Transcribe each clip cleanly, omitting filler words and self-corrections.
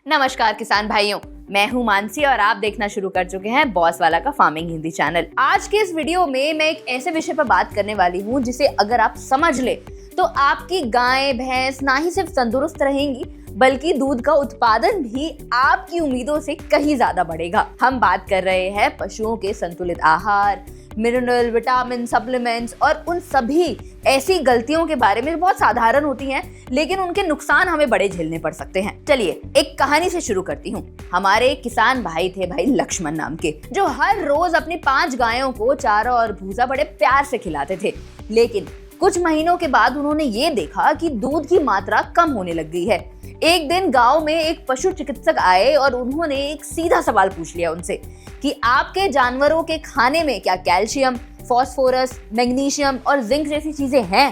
नमस्कार किसान भाइयों, मैं हूं मानसी और आप देखना शुरू कर चुके हैं बॉस वाला का फार्मिंग हिंदी चैनल। आज के इस वीडियो में मैं एक ऐसे विषय पर बात करने वाली हूं जिसे अगर आप समझ ले तो आपकी गाय भैंस ना ही सिर्फ तंदुरुस्त रहेंगी बल्कि दूध का उत्पादन भी आपकी उम्मीदों से कहीं ज्यादा बढ़ेगा। हम बात कर रहे हैं पशुओं के संतुलित आहार, मिनरल, विटामिन, सप्लीमेंट्स और उन सभी ऐसी गलतियों के बारे में बहुत साधारण होती हैं लेकिन उनके नुकसान हमें बड़े झेलने पड़ सकते हैं। चलिए एक कहानी से शुरू करती हूँ। हमारे एक किसान भाई थे भाई लक्ष्मण नाम के, जो हर रोज अपनी 5 गायों को चारा और भूसा बड़े प्यार से खिलाते थे। लेकिन कुछ महीनों के बाद उन्होंने ये देखा कि दूध की मात्रा कम होने लग गई है। एक दिन गांव में एक पशु चिकित्सक आए और उन्होंने एक सीधा सवाल पूछ लिया उनसे कि आपके जानवरों के खाने में क्या कैल्शियम, फास्फोरस, मैग्नीशियम और जिंक जैसी चीजें हैं?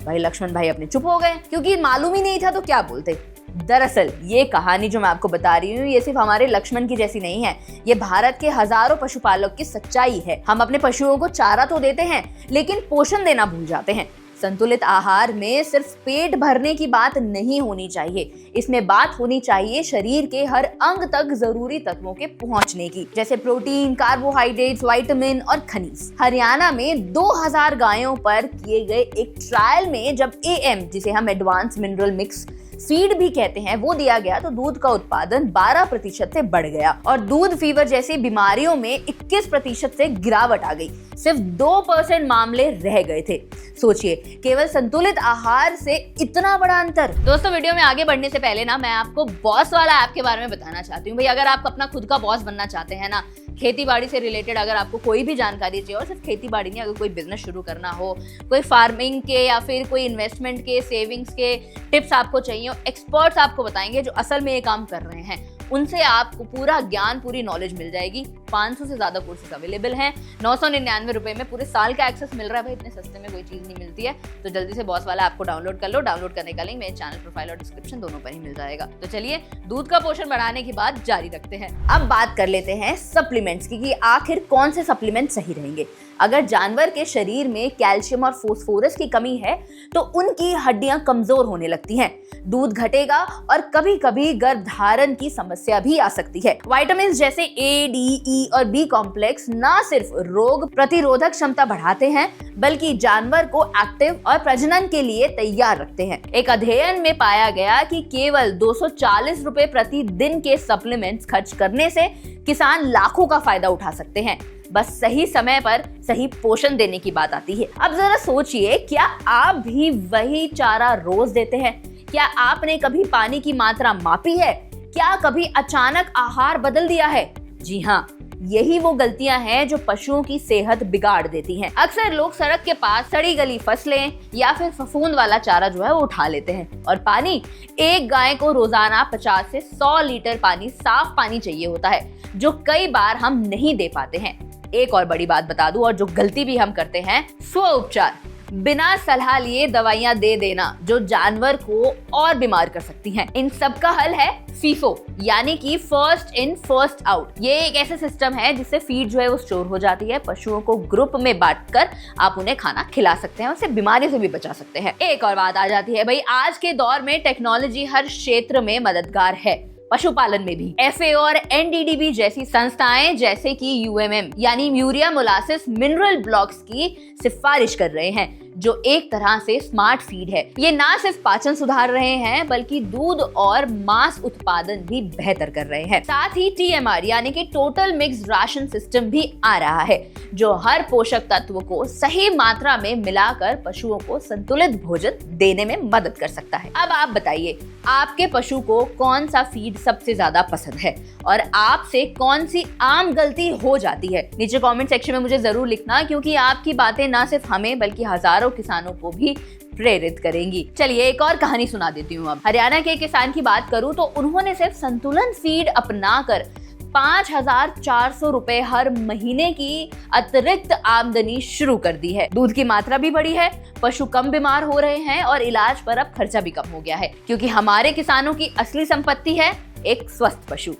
भाई लक्ष्मण भाई अपने चुप हो गए क्योंकि मालूम ही नहीं था तो क्या बोलते। दरअसल ये कहानी जो मैं आपको बता रही हूँ ये सिर्फ हमारे लक्ष्मण की जैसी नहीं है, ये भारत के हजारों पशुपालक की सच्चाई है। हम अपने पशुओं को चारा तो देते हैं लेकिन पोषण देना भूल जाते हैं। संतुलित आहार में सिर्फ पेट भरने की बात नहीं होनी चाहिए, इसमें बात होनी चाहिए शरीर के हर अंग तक जरूरी तत्वों के पहुंचने की, जैसे प्रोटीन, कार्बोहाइड्रेट्स, विटामिन और खनिज। हरियाणा में 2000 गायों पर किए गए एक ट्रायल में जब AM, जिसे हम एडवांस मिनरल मिक्स फीड भी कहते हैं, वो दिया गया तो दूध का उत्पादन 12% से बढ़ गया और दूध फीवर जैसी बीमारियों में 21% से गिरावट आ गई। सिर्फ 2% मामले रह गए थे। सोचिए, केवल संतुलित आहार से इतना बड़ा अंतर। दोस्तों वीडियो में आगे बढ़ने से पहले ना मैं आपको बॉस वाला ऐप के बारे में बताना चाहती हूँ। भाई अगर आप अपना खुद का बॉस बनना चाहते हैं ना, खेती बाड़ी से रिलेटेड अगर आपको कोई भी जानकारी चाहिए, और सिर्फ खेती बाड़ी नहीं, अगर कोई बिजनेस शुरू करना हो, कोई फार्मिंग के या फिर कोई इन्वेस्टमेंट के, सेविंग्स के टिप्स आपको चाहिए, एक्सपर्ट्स आपको बताएंगे जो असल में ये काम कर रहे हैं, उनसे आपको पूरा ज्ञान, पूरी नॉलेज मिल जाएगी। 500 से ज्यादा कोर्सेज अवेलेबल हैं। 999 रुपए में पूरे साल का एक्सेस मिल रहा है। भाई इतने सस्ते में कोई चीज नहीं मिलती है, तो जल्दी से बॉस वाला ऐप को डाउनलोड कर लो। डाउनलोड करने का लिंक मेरे चैनल प्रोफाइल और डिस्क्रिप्शन दोनों पर ही मिल जाएगा। तो चलिए दूध का पोषण बढ़ाने की बात जारी रखते हैं। अब बात कर लेते हैं सप्लीमेंट्स की कि आखिर कौन से सप्लीमेंट सही रहेंगे। अगर जानवर के शरीर में कैल्शियम और फास्फोरस की कमी है तो उनकी हड्डियां कमजोर होने लगती हैं, दूध घटेगा और कभी कभी गर्भधारण की समस्या भी आ सकती है। विटामिन जैसे A, D, E और B कॉम्प्लेक्स ना सिर्फ रोग प्रतिरोधक क्षमता बढ़ाते हैं बल्कि जानवर को एक्टिव और प्रजनन के लिए तैयार रखते हैं। एक अध्ययन में पाया गया कि केवल 240 रुपए प्रति दिन के सप्लीमेंट्स खर्च करने से किसान लाखों का फायदा उठा सकते हैं। बस सही समय पर सही पोषण देने की बात आती है। अब जरा सोचिए, क्या आप भी वही चारा रोज देते हैं? क्या आपने कभी पानी की मात्रा मापी है? क्या कभी अचानक आहार बदल दिया है? जी हाँ, यही वो गलतियां हैं जो पशुओं की सेहत बिगाड़ देती हैं। अक्सर लोग सड़क के पास सड़ी गली फसलें या फिर फफूंद वाला चारा जो है वो उठा लेते हैं। और पानी, एक गाय को रोजाना 50 से 100 लीटर पानी, साफ पानी चाहिए होता है, जो कई बार हम नहीं दे पाते हैं। एक और बड़ी बात बता दूं, और जो गलती भी हम करते हैं, स्व उपचार, बिना सलाह लिए दवाइयां दे देना, जो जानवर को और बीमार कर सकती हैं। इन सब का हल है फीफो, यानी कि फर्स्ट इन फर्स्ट आउट। ये एक ऐसा सिस्टम है जिससे फीड जो है वो स्टोर हो जाती है। पशुओं को ग्रुप में बांटकर आप उन्हें खाना खिला सकते हैं, उससे बीमारी से भी बचा सकते हैं। एक और बात आ जाती है, भाई आज के दौर में टेक्नोलॉजी हर क्षेत्र में मददगार है, पशुपालन में भी। FAO और NDDB जैसी संस्थाएं जैसे कि UMM यानी यूरिया मोलासिस मिनरल ब्लॉक्स की सिफारिश कर रहे हैं, जो एक तरह से स्मार्ट फीड है। ये ना सिर्फ पाचन सुधार रहे हैं बल्कि दूध और मांस उत्पादन भी बेहतर कर रहे हैं। साथ ही TMR यानी कि टोटल मिक्स्ड राशन सिस्टम भी आ रहा है, जो हर पोषक तत्व को सही मात्रा में मिलाकर पशुओं को संतुलित भोजन देने में मदद कर सकता है। अब आप बताइए, आपके पशु को कौन सा फीड सबसे ज्यादा पसंद है और आपसे कौन सी आम गलती हो जाती है? नीचे कमेंट सेक्शन में मुझे जरूर लिखना, क्योंकि आपकी बातें ना सिर्फ हमें बल्कि हजारों किसानों को भी प्रेरित करेंगी। चलिए एक और कहानी सुना देती हूँ। अब हरियाणा के किसान की बात करूँ तो उन्होंने सिर्फ संतुलन फीड अपनाकर 5400 रुपए हर महीने की अतिरिक्त आमदनी शुरू कर दी है। दूध की मात्रा भी बढ़ी है, पशु कम बीमार हो रहे हैं और इलाज पर अब खर्चा भी कम हो गया है, क्योंकि हमारे किसानों की असली संपत्ति है एक स्वस्थ पशु।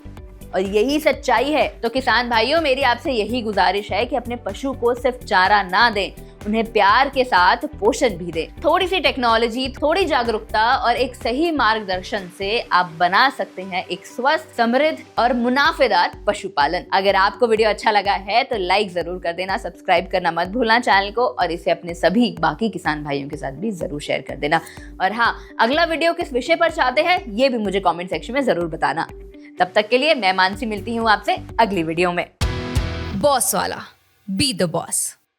और यही सच्चाई है। तो किसान भाइयों, मेरी आपसे यही गुजारिश है कि अपने पशु को सिर्फ चारा ना दें, उन्हें प्यार के साथ पोषण भी दें। थोड़ी सी टेक्नोलॉजी, थोड़ी जागरूकता और एक सही मार्गदर्शन से आप बना सकते हैं एक स्वस्थ, समृद्ध और मुनाफेदार पशुपालन। अगर आपको वीडियो अच्छा लगा है तो लाइक जरूर कर देना, सब्सक्राइब करना मत भूलना चैनल को, और इसे अपने सभी बाकी किसान भाइयों के साथ भी जरूर शेयर कर देना। और हाँ, अगला वीडियो किस विषय पर चाहते हैं ये भी मुझे कमेंट सेक्शन में जरूर बताना। तब तक के लिए मैं मानसी मिलती हूँ आपसे अगली वीडियो में। बॉस वाला, बी द बॉस।